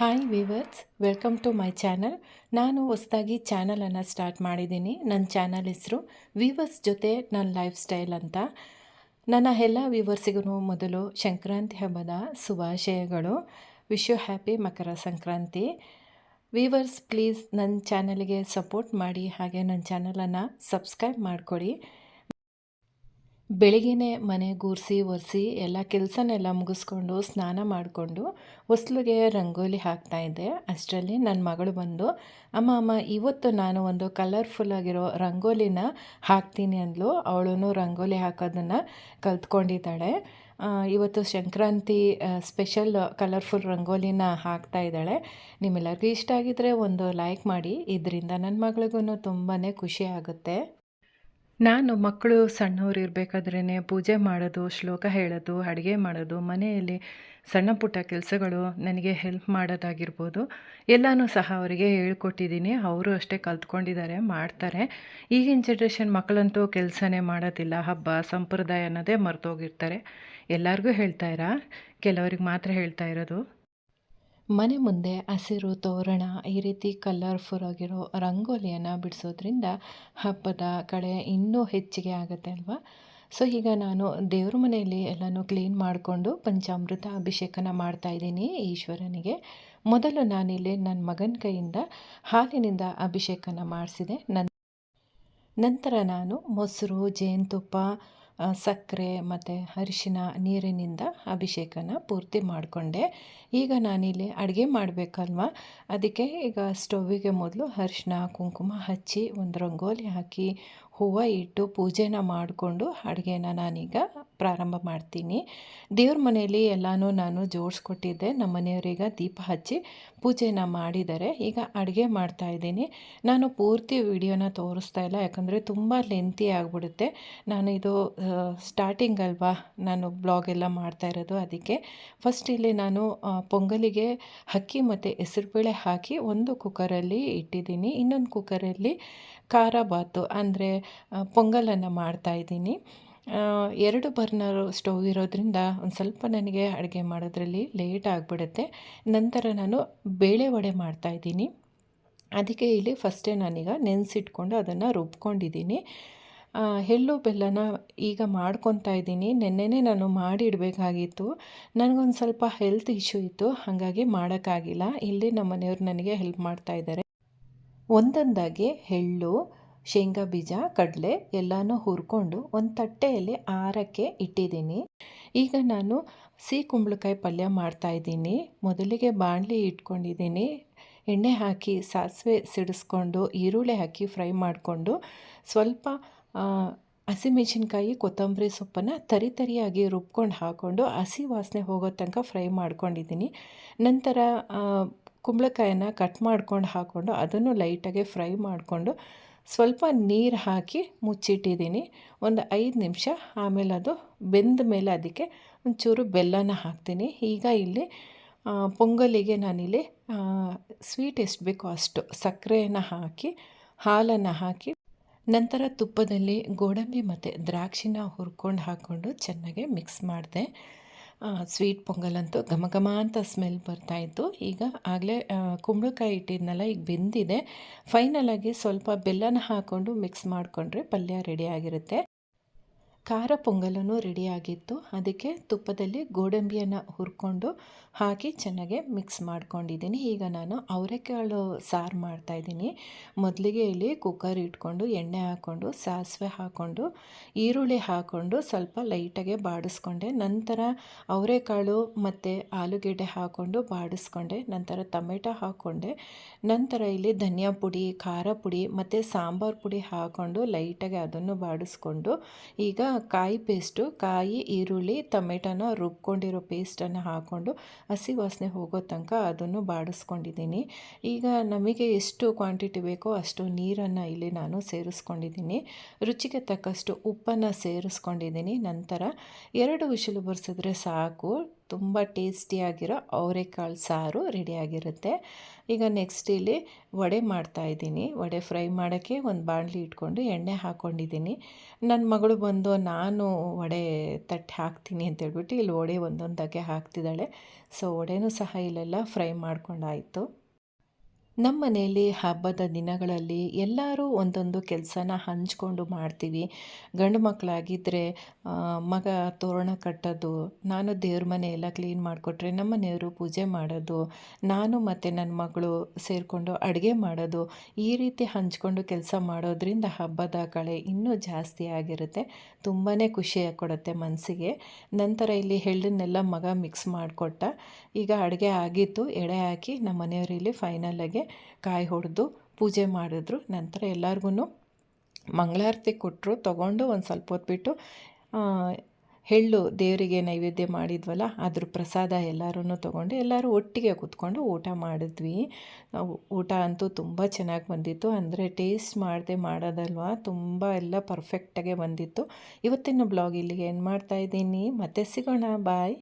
Hi viewers, welcome to my channel. ನಾನು ಹೊಸದಾಗಿ ಚಾನಲನ್ನು ಸ್ಟಾರ್ಟ್ ಮಾಡಿದ್ದೀನಿ. ನನ್ನ ಚಾನಲ್ ಹೆಸರು ವೀವರ್ಸ್ ಜೊತೆ ನನ್ನ ಲೈಫ್ ಸ್ಟೈಲ್ ಅಂತ. ನನ್ನ ಎಲ್ಲ ವೀವರ್ಸಿಗೂ ಮೊದಲು ಸಂಕ್ರಾಂತಿ ಹಬ್ಬದ ಶುಭಾಶಯಗಳು. Wish you happy Makara Sankranti. Viewers, please ನನ್ನ ಚಾನಲ್ಗೆ ಸಪೋರ್ಟ್ ಮಾಡಿ, ಹಾಗೆ ನನ್ನ ಚಾನಲನ್ನು ಸಬ್ಸ್ಕ್ರೈಬ್ ಮಾಡಿಕೊಡಿ. ಬೆಳಗ್ಗೆನೇ ಮನೆ ಗೂರಿಸಿ ಒರೆಸಿ ಎಲ್ಲ ಕೆಲಸನೆಲ್ಲ ಮುಗಿಸ್ಕೊಂಡು ಸ್ನಾನ ಮಾಡಿಕೊಂಡು ಹೊಸ್ಲಿಗೆ ರಂಗೋಲಿ ಹಾಕ್ತಾಯಿದ್ದೆ. ಅಷ್ಟರಲ್ಲಿ ನನ್ನ ಮಗಳು ಬಂದು, ಅಮ್ಮ ಇವತ್ತು ನಾನು ಒಂದು ಕಲರ್ಫುಲ್ ಆಗಿರೋ ರಂಗೋಲಿನ ಹಾಕ್ತೀನಿ ಅಂದ್ಲು. ಅವಳು ರಂಗೋಲಿ ಹಾಕೋದನ್ನು ಕಲ್ತ್ಕೊಂಡಿದ್ದಾಳೆ. ಇವತ್ತು ಸಂಕ್ರಾಂತಿ ಸ್ಪೆಷಲ್ ಕಲರ್ಫುಲ್ ರಂಗೋಲಿನ ಹಾಕ್ತಾ ಇದ್ದಾಳೆ. ನಿಮ್ಮೆಲ್ಲರಿಗೂ ಇಷ್ಟ ಆಗಿದ್ದರೆ ಒಂದು ಲೈಕ್ ಮಾಡಿ. ಇದರಿಂದ ನನ್ನ ಮಗಳಿಗೂ ತುಂಬಾ ಖುಷಿ ಆಗುತ್ತೆ. ನಾನು ಮಕ್ಕಳು ಸಣ್ಣವ್ರು ಇರಬೇಕಾದ್ರೇ ಪೂಜೆ ಮಾಡೋದು, ಶ್ಲೋಕ ಹೇಳೋದು, ಅಡುಗೆ ಮಾಡೋದು, ಮನೆಯಲ್ಲಿ ಸಣ್ಣ ಪುಟ್ಟ ಕೆಲಸಗಳು ನನಗೆ ಹೆಲ್ಪ್ ಮಾಡೋದಾಗಿರ್ಬೋದು, ಎಲ್ಲನೂ ಸಹ ಅವರಿಗೆ ಹೇಳ್ಕೊಟ್ಟಿದ್ದೀನಿ. ಅವರು ಅಷ್ಟೇ ಕಲ್ತ್ಕೊಂಡಿದ್ದಾರೆ, ಮಾಡ್ತಾರೆ. ಈಗಿನ ಜನ್ರೇಷನ್ ಮಕ್ಕಳಂತೂ ಕೆಲಸನೇ ಮಾಡೋದಿಲ್ಲ. ಹಬ್ಬ ಸಂಪ್ರದಾಯ ಅನ್ನೋದೇ ಮರ್ತೋಗಿರ್ತಾರೆ. ಎಲ್ಲರಿಗೂ ಹೇಳ್ತಾಯಿರಾ, ಕೆಲವ್ರಿಗೆ ಮಾತ್ರ ಹೇಳ್ತಾ ಇರೋದು. ಮನೆ ಮುಂದೆ ಹಸಿರು ತೋರಣ ಈ ರೀತಿ ಕಲರ್ಫುಲ್ ಆಗಿರೋ ರಂಗೋಲಿಯನ್ನು ಬಿಡಿಸೋದ್ರಿಂದ ಹಬ್ಬದ ಕಡೆ ಇನ್ನೂ ಹೆಚ್ಚಿಗೆ ಆಗುತ್ತೆ ಅಲ್ವಾ. ಸೊ ಈಗ ನಾನು ದೇವ್ರ ಮನೆಯಲ್ಲಿ ಎಲ್ಲನೂ ಕ್ಲೀನ್ ಮಾಡಿಕೊಂಡು ಪಂಚಾಮೃತ ಅಭಿಷೇಕನ ಮಾಡ್ತಾಯಿದ್ದೀನಿ ಈಶ್ವರನಿಗೆ. ಮೊದಲು ನಾನಿಲ್ಲಿ ನನ್ನ ಮಗನ ಕೈಯಿಂದ ಹಾಲಿನಿಂದ ಅಭಿಷೇಕನ ಮಾಡಿಸಿದೆ. ನಂತರ ನಾನು ಮೊಸರು, ಜೇನುತುಪ್ಪ, ಸಕ್ಕರೆ ಮತ್ತು ಅರಿಶಿನ ನೀರಿನಿಂದ ಅಭಿಷೇಕನ ಪೂರ್ತಿ ಮಾಡಿಕೊಂಡೆ. ಈಗ ನಾನಿಲ್ಲಿ ಅಡುಗೆ ಮಾಡಬೇಕಲ್ವ, ಅದಕ್ಕೆ ಈಗ ಸ್ಟವ್ವಿಗೆ ಮೊದಲು ಅರಿಶಿನ ಕುಂಕುಮ ಹಚ್ಚಿ ಒಂದು ರಂಗೋಲಿ ಹಾಕಿ ಹೂವು ಇಟ್ಟು ಪೂಜೆನ ಮಾಡಿಕೊಂಡು ಅಡುಗೆನ ನಾನೀಗ ಪ್ರಾರಂಭ ಮಾಡ್ತೀನಿ. ದೇವ್ರ ಮನೆಯಲ್ಲಿ ಎಲ್ಲನೂ ನಾನು ಜೋಡಿಸ್ಕೊಟ್ಟಿದ್ದೆ. ನಮ್ಮ ಮನೆಯವರೀಗ ದೀಪ ಹಚ್ಚಿ ಪೂಜೆನ ಮಾಡಿದ್ದಾರೆ. ಈಗ ಅಡುಗೆ ಮಾಡ್ತಾಯಿದ್ದೀನಿ. ನಾನು ಪೂರ್ತಿ ವಿಡಿಯೋನ ತೋರಿಸ್ತಾ ಇಲ್ಲ, ಯಾಕಂದರೆ ತುಂಬ ಲೆಂತಿ ಆಗಿಬಿಡುತ್ತೆ. ನಾನು ಇದು ಸ್ಟಾರ್ಟಿಂಗ್ ಅಲ್ವಾ ನಾನು ಬ್ಲಾಗ್ ಎಲ್ಲ ಮಾಡ್ತಾ ಇರೋದು, ಅದಕ್ಕೆ ಫಸ್ಟ್ ಇಲ್ಲಿ ನಾನು ಪೊಂಗಲಿಗೆ ಅಕ್ಕಿ ಮತ್ತು ಹೆಸರುಬೇಳೆ ಹಾಕಿ ಒಂದು ಕುಕ್ಕರಲ್ಲಿ ಇಟ್ಟಿದ್ದೀನಿ. ಇನ್ನೊಂದು ಕುಕ್ಕರಲ್ಲಿ ಖಾರ ಬಾತು ಅಂದರೆ ಪೊಂಗಲನ್ನು ಮಾಡ್ತಾಯಿದ್ದೀನಿ. 2 ಬರ್ನರ್ ಸ್ಟವ್ ಇರೋದ್ರಿಂದ ಒಂದು ಸ್ವಲ್ಪ ನನಗೆ ಅಡುಗೆ ಮಾಡೋದ್ರಲ್ಲಿ ಲೇಟ್ ಆಗಿಬಿಡುತ್ತೆ. ನಂತರ ನಾನು ಬೇಳೆ ವಡೆ ಮಾಡ್ತಾಯಿದ್ದೀನಿ. ಅದಕ್ಕೆ ಇಲ್ಲಿ ಫಸ್ಟೇ ನಾನೀಗ ನೆನೆಸಿಟ್ಕೊಂಡು ಅದನ್ನು ರುಬ್ಕೊಂಡಿದ್ದೀನಿ. ಎಳ್ಳು ಬೆಲ್ಲನ ಈಗ ಮಾಡ್ಕೊತಾ ಇದ್ದೀನಿ. ನೆನ್ನೆನೇ ನಾನು ಮಾಡಿ ಇಡಬೇಕಾಗಿತ್ತು. ನನಗೊಂದು ಸ್ವಲ್ಪ ಹೆಲ್ತ್ ಇಶ್ಯೂ ಇತ್ತು, ಹಾಗಾಗಿ ಮಾಡೋಕ್ಕಾಗಿಲ್ಲ. ಇಲ್ಲಿ ನಮ್ಮ ಮನೆಯವರು ನನಗೆ ಹೆಲ್ಪ್ ಮಾಡ್ತಾಯಿದ್ದಾರೆ. ಒಂದೊಂದಾಗಿ ಎಳ್ಳು, ಶೇಂಗಾ ಬೀಜ, ಕಡಲೆ ಎಲ್ಲನೂ ಹುರ್ಕೊಂಡು ಒಂದು ತಟ್ಟೆಯಲ್ಲಿ ಆರಕ್ಕೆ ಇಟ್ಟಿದ್ದೀನಿ. ಈಗ ನಾನು ಸಿಹಿ ಕುಂಬಳಕಾಯಿ ಪಲ್ಯ ಮಾಡ್ತಾಯಿದ್ದೀನಿ. ಮೊದಲಿಗೆ ಬಾಣಲಿ ಇಟ್ಕೊಂಡಿದ್ದೀನಿ. ಎಣ್ಣೆ ಹಾಕಿ ಸಾಸಿವೆ ಸಿಡಿಸ್ಕೊಂಡು ಈರುಳ್ಳಿ ಹಾಕಿ ಫ್ರೈ ಮಾಡಿಕೊಂಡು ಸ್ವಲ್ಪ ಹಸಿಮೆಣಸಿನ್ಕಾಯಿ, ಕೊತ್ತಂಬರಿ ಸೊಪ್ಪನ್ನು ತರಿಯಾಗಿ ರುಬ್ಕೊಂಡು ಹಾಕ್ಕೊಂಡು ಹಸಿ ವಾಸನೆ ಹೋಗೋ ತನಕ ಫ್ರೈ ಮಾಡ್ಕೊಂಡಿದ್ದೀನಿ. ನಂತರ ಕುಂಬಳಕಾಯನ್ನು ಕಟ್ ಮಾಡ್ಕೊಂಡು ಹಾಕ್ಕೊಂಡು ಅದನ್ನು ಲೈಟಾಗಿ ಫ್ರೈ ಮಾಡಿಕೊಂಡು ಸ್ವಲ್ಪ ನೀರು ಹಾಕಿ ಮುಚ್ಚಿಟ್ಟಿದ್ದೀನಿ ಒಂದು 5 ನಿಮಿಷ. ಆಮೇಲೆ ಅದು ಬೆಂದ ಮೇಲೆ ಅದಕ್ಕೆ ಒಂಚೂರು ಬೆಲ್ಲನ ಹಾಕ್ತೀನಿ. ಈಗ ಇಲ್ಲಿ ಪೊಂಗಲಿಗೆ ನಾನಿಲ್ಲಿ ಸ್ವೀಟ್ ಎಷ್ಟು ಬೇಕೋ ಅಷ್ಟು ಸಕ್ಕರೆಯನ್ನು ಹಾಕಿ ಹಾಲನ್ನು ಹಾಕಿ ನಂತರ ತುಪ್ಪದಲ್ಲಿ ಗೋಡಂಬಿ ಮತ್ತು ದ್ರಾಕ್ಷಿನ ಹುರ್ಕೊಂಡು ಹಾಕ್ಕೊಂಡು ಚೆನ್ನಾಗಿ ಮಿಕ್ಸ್ ಮಾಡಿದೆ. ಸ್ವೀಟ್ ಪೊಂಗಲಂತೂ ಘಮ ಘಮ ಅಂತ ಸ್ಮೆಲ್ ಬರ್ತಾಯಿತ್ತು. ಈಗ ಆಗಲೇ ಕುಂಬಳಕಾಯಿ ಇಟ್ಟಿದ್ನಲ್ಲ, ಈಗ ಬೆಂದಿದೆ. ಫೈನಲಾಗಿ ಸ್ವಲ್ಪ ಬೆಲ್ಲನ ಹಾಕ್ಕೊಂಡು ಮಿಕ್ಸ್ ಮಾಡಿಕೊಂಡ್ರೆ ಪಲ್ಯ ರೆಡಿಯಾಗಿರುತ್ತೆ. ಖಾರ ಪೊಂಗಲೂ ರೆಡಿಯಾಗಿತ್ತು. ಅದಕ್ಕೆ ತುಪ್ಪದಲ್ಲಿ ಗೋಡಂಬಿಯನ್ನು ಹುರ್ಕೊಂಡು ಹಾಕಿ ಚೆನ್ನಾಗಿ ಮಿಕ್ಸ್ ಮಾಡ್ಕೊಂಡಿದ್ದೀನಿ. ಈಗ ನಾನು ಅವರೆಕಾಳು ಸಾರು ಮಾಡ್ತಾಯಿದ್ದೀನಿ. ಮೊದಲಿಗೆ ಇಲ್ಲಿ ಕುಕ್ಕರ್ ಇಟ್ಕೊಂಡು ಎಣ್ಣೆ ಹಾಕ್ಕೊಂಡು ಸಾಸಿವೆ ಹಾಕ್ಕೊಂಡು ಈರುಳ್ಳಿ ಹಾಕ್ಕೊಂಡು ಸ್ವಲ್ಪ ಲೈಟಾಗೆ ಬಾಡಿಸ್ಕೊಂಡೆ. ನಂತರ ಅವರೆಕಾಳು ಮತ್ತು ಆಲೂಗೆಡ್ಡೆ ಹಾಕ್ಕೊಂಡು ಬಾಡಿಸ್ಕೊಂಡೆ. ನಂತರ ಟೊಮೆಟೊ ಹಾಕ್ಕೊಂಡೆ. ನಂತರ ಇಲ್ಲಿ ಧನಿಯಾ ಪುಡಿ, ಖಾರ ಪುಡಿ ಮತ್ತು ಸಾಂಬಾರು ಪುಡಿ ಹಾಕ್ಕೊಂಡು ಲೈಟಾಗಿ ಅದನ್ನು ಬಾಡಿಸ್ಕೊಂಡು ಈಗ ಕಾಯಿ ಪೇಸ್ಟು, ಕಾಯಿ, ಈರುಳ್ಳಿ, ಟೊಮೆಟೊನ ರುಬ್ಕೊಂಡಿರೋ ಪೇಸ್ಟನ್ನು ಹಾಕ್ಕೊಂಡು ಹಸಿ ವಾಸನೆ ಹೋಗೋ ತನಕ ಅದನ್ನು ಬಾಡಿಸ್ಕೊಂಡಿದ್ದೀನಿ. ಈಗ ನಮಗೆ ಎಷ್ಟು ಕ್ವಾಂಟಿಟಿ ಬೇಕೋ ಅಷ್ಟು ನೀರನ್ನು ಇಲ್ಲಿ ನಾನು ಸೇರಿಸ್ಕೊಂಡಿದ್ದೀನಿ. ರುಚಿಗೆ ತಕ್ಕಷ್ಟು ಉಪ್ಪನ್ನು ಸೇರಿಸ್ಕೊಂಡಿದ್ದೀನಿ. ನಂತರ 2 ವಿಷಲು ಬರ್ಸಿದ್ರೆ ಸಾಕು. ತುಂಬ ಟೇಸ್ಟಿಯಾಗಿರೋ ಅವರೆಕಾಳು ಸಾರು ರೆಡಿಯಾಗಿರುತ್ತೆ. ಈಗ ನೆಕ್ಸ್ಟ್ ಇಲ್ಲಿ ವಡೆ ಮಾಡ್ತಾಯಿದ್ದೀನಿ. ವಡೆ ಫ್ರೈ ಮಾಡೋಕ್ಕೆ ಒಂದು ಬಾಣಲಿ ಇಟ್ಕೊಂಡು ಎಣ್ಣೆ ಹಾಕ್ಕೊಂಡಿದ್ದೀನಿ. ನನ್ನ ಮಗಳು ಬಂದು ನಾನು ವಡೆ ತಟ್ಟೆ ಹಾಕ್ತೀನಿ ಅಂತೇಳ್ಬಿಟ್ಟು ಇಲ್ಲಿ ವಡೆ ಒಂದೊಂದಾಗೆ ಹಾಕ್ತಿದ್ದಾಳೆ. ಸೊ ವಡೆನೂ ಸಹ ಇಲ್ಲೆಲ್ಲ ಫ್ರೈ ಮಾಡ್ಕೊಂಡಾಯಿತು. ನಮ್ಮ ಮನೆಯಲ್ಲಿ ಹಬ್ಬದ ದಿನಗಳಲ್ಲಿ ಎಲ್ಲರೂ ಒಂದೊಂದು ಕೆಲಸನ ಹಂಚ್ಕೊಂಡು ಮಾಡ್ತೀವಿ. ಗಂಡು ಮಕ್ಕಳಾಗಿದ್ದರೆ ಮಗ ತೋರಣ ಕಟ್ಟೋದು, ನಾನು ದೇವ್ರ ಮನೆ ಎಲ್ಲ ಕ್ಲೀನ್ ಮಾಡಿಕೊಟ್ರೆ ನಮ್ಮ ಮನೆಯವರು ಪೂಜೆ ಮಾಡೋದು, ನಾನು ಮತ್ತು ನನ್ನ ಮಗಳು ಸೇರಿಕೊಂಡು ಅಡುಗೆ ಮಾಡೋದು, ಈ ರೀತಿ ಹಂಚ್ಕೊಂಡು ಕೆಲಸ ಮಾಡೋದ್ರಿಂದ ಹಬ್ಬದ ಕಳೆ ಇನ್ನೂ ಜಾಸ್ತಿ ಆಗಿರುತ್ತೆ. ತುಂಬಾ ಖುಷಿ ಕೊಡುತ್ತೆ ಮನಸ್ಸಿಗೆ. ನಂತರ ಇಲ್ಲಿ ಎಳ್ಳನ್ನೆಲ್ಲ ಮಗ ಮಿಕ್ಸ್ ಮಾಡಿಕೊಟ್ಟ. ಈಗ ಅಡುಗೆ ಆಗಿತ್ತು, ಎಡೆ ಹಾಕಿ ನಮ್ಮ ಮನೆಯವರು ಇಲ್ಲಿ ಫೈನಲಾಗಿ ಕಾಯಿ ಹೊಡೆದು ಪೂಜೆ ಮಾಡಿದ್ರು. ನಂತರ ಎಲ್ಲರಿಗೂ ಮಂಗಳಾರತಿ ಕೊಟ್ಟರು. ತೊಗೊಂಡು ಒಂದು ಸ್ವಲ್ಪ ಹೊತ್ತು ಬಿಟ್ಟು ಎಳ್ಳು ದೇವರಿಗೆ ನೈವೇದ್ಯ ಮಾಡಿದ್ವಲ್ಲ ಅದ್ರ ಪ್ರಸಾದ ಎಲ್ಲರೂ ತೊಗೊಂಡು ಎಲ್ಲರೂ ಒಟ್ಟಿಗೆ ಕೂತ್ಕೊಂಡು ಊಟ ಮಾಡಿದ್ವಿ. ಊಟ ಅಂತೂ ತುಂಬ ಚೆನ್ನಾಗಿ ಬಂದಿತ್ತು. ಅಂದರೆ ಟೇಸ್ಟ್ ಮಾಡದೆ ಮಾಡೋದಲ್ವ, ತುಂಬ ಎಲ್ಲ ಪರ್ಫೆಕ್ಟಾಗೆ ಬಂದಿತ್ತು. ಇವತ್ತಿನ ಬ್ಲಾಗ್ ಇಲ್ಲಿಗೆ ಎಂಡ್ ಮಾಡ್ತಾಯಿದ್ದೀನಿ. ಮತ್ತೆ ಸಿಗೋಣ, ಬಾಯ್.